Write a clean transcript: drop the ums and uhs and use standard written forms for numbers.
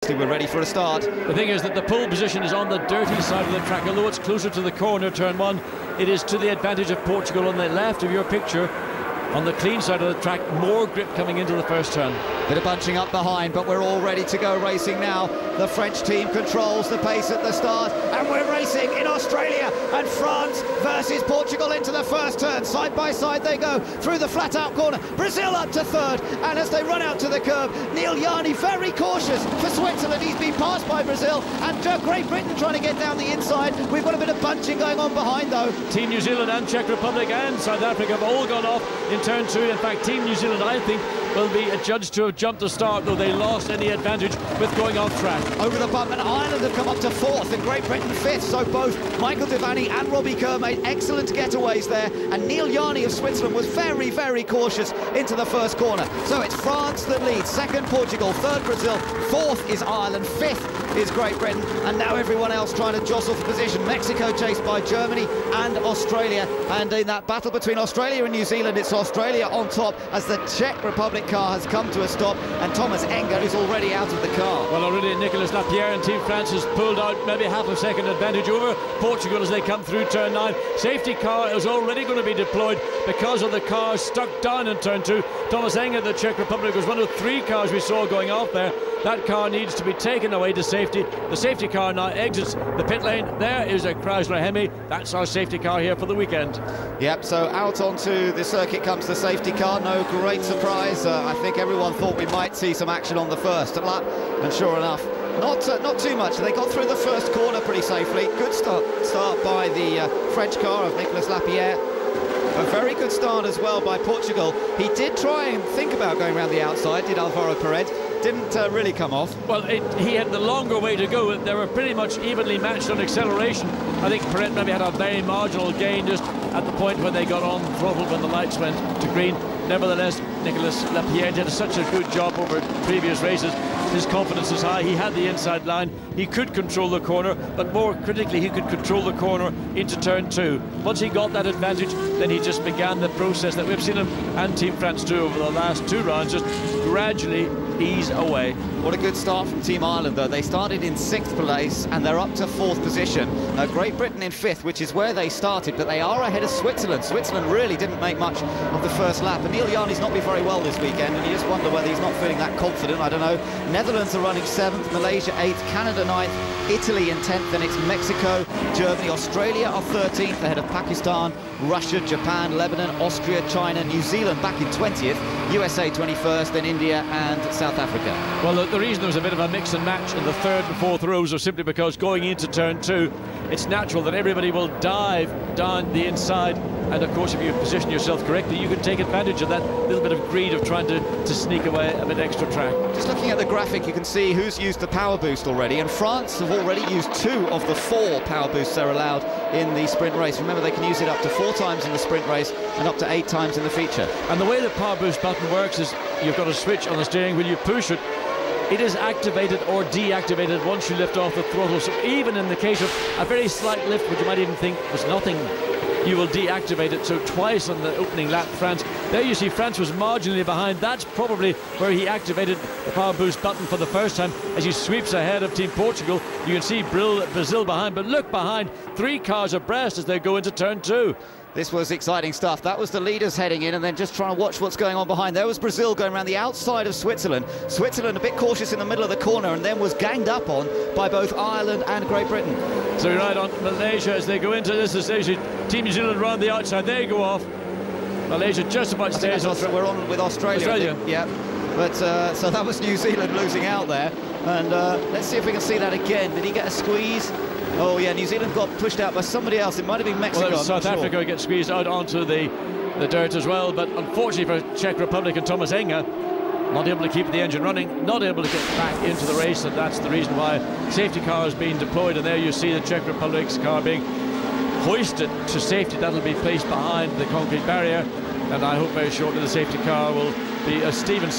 We're ready for a start. The thing is that the pole position is on the dirty side of the track. Although it's closer to the corner, turn one, it is to the advantage of Portugal. On the left of your picture, on the clean side of the track, more grip coming into the first turn. Bit of bunching up behind, but we're all ready to go racing now. The French team controls the pace at the start, and we're racing in Australia, and France versus Portugal into the first turn. Side by side they go through the flat out corner. Brazil up to third, and as they run out to the curb, Neil Yarni very cautious for Switzerland. He's been passed by Brazil, and Great Britain trying to get down the inside. We've got a bit of bunching going on behind though. Team New Zealand and Czech Republic and South Africa have all gone off in turn two. In fact, Team New Zealand, I think, will be adjudged to have jumped the start, though they lost any advantage with going off track. Over the bump, and Ireland have come up to fourth and Great Britain fifth, so both Michael Devaney and Robbie Kerr made excellent getaways there, and Neil Yarni of Switzerland was very, very cautious into the first corner. So it's France that leads, second Portugal, third Brazil, fourth is Ireland, fifth is Great Britain, and now everyone else trying to jostle for position. Mexico chased by Germany and Australia, and in that battle between Australia and New Zealand, it's Australia on top as the Czech Republic car has come to a stop, and Thomas Engen is already out of the car. Well, already Nicolas Lapierre and Team France has pulled out maybe half a second advantage over Portugal as they come through turn 9. Safety car is already going to be deployed because of the cars stuck down in turn 2. Thomas Engen, the Czech Republic, was one of 3 cars we saw going off there. That car needs to be taken away to safety. The safety car now exits the pit lane. There is a Chrysler Hemi. That's our safety car here for the weekend. Yep, so out onto the circuit comes the safety car. No great surprise. I think everyone thought we might see some action on the first lap, and sure enough, not too much. They got through the first corner pretty safely. Good start by the French car of Nicolas Lapierre. A very good start as well by Portugal. He did try and think about going around the outside, did Alvaro Perez. Didn't really come off. Well, he had the longer way to go. They were pretty much evenly matched on acceleration. I think Perez maybe had a very marginal gain just at the point when they got on throttle when the lights went to green. Nevertheless, Nicolas Lapierre did such a good job over previous races. His confidence is high. He had the inside line. He could control the corner, but more critically, he could control the corner into turn 2. Once he got that advantage, then he just began the process that we've seen him and Team France do over the last 2 rounds, just gradually ease away. What a good start from Team Ireland, though. They started in 6th place and they're up to 4th position. Great Britain in 5th, which is where they started, but they are ahead of Switzerland. Switzerland really didn't make much of the first lap. And Neil Yarni's not been very well this weekend, and you just wonder whether he's not feeling that confident. I don't know. Netherlands are running 7th, Malaysia 8th, Canada 9th, Italy in 10th, then it's Mexico, Germany, Australia are 13th, ahead of Pakistan, Russia, Japan, Lebanon, Austria, China, New Zealand back in 20th, USA 21st, then India and South Africa. Well, the reason there was a bit of a mix and match in the 3rd and 4th rows was simply because going into turn 2, it's natural that everybody will dive down the inside, and of course if you position yourself correctly, you can take advantage of that little bit of greed of trying to sneak away a bit extra track. Just looking at the graphic, you can see who's used the power boost already, and France have already used 2 of the 4 power boosts they're allowed in the sprint race. Remember, they can use it up to 4 times in the sprint race and up to 8 times in the feature. And the way the power boost button works is you've got a switch on the steering wheel. You push it, it is activated or deactivated once you lift off the throttle. So even in the case of a very slight lift, which you might even think was nothing, you will deactivate it. So twice on the opening lap, France. There you see France was marginally behind. That's probably where he activated the power boost button for the first time as he sweeps ahead of Team Portugal. You can see Brazil behind, but look behind, 3 cars abreast as they go into turn 2. This was exciting stuff. That was the leaders heading in, and then just trying to watch what's going on behind. There was Brazil going around the outside of Switzerland. Switzerland a bit cautious in the middle of the corner, and then was ganged up on by both Ireland and Great Britain. So you're right on Malaysia as they go into this. Team New Zealand round the outside. They go off. Malaysia just about stays on. We're on with Australia. Yeah. But so that was New Zealand losing out there. And let's see if we can see that again. Did he get a squeeze? Oh yeah, New Zealand got pushed out by somebody else. It might have been Mexico. Well, South Africa gets squeezed out onto the dirt as well. But unfortunately for Czech Republic and Thomas Engen, not able to keep the engine running, not able to get back into the race, and that's the reason why safety car is being deployed. And there you see the Czech Republic's car being hoisted to safety. That'll be placed behind the concrete barrier, and I hope very shortly the safety car will be Stephen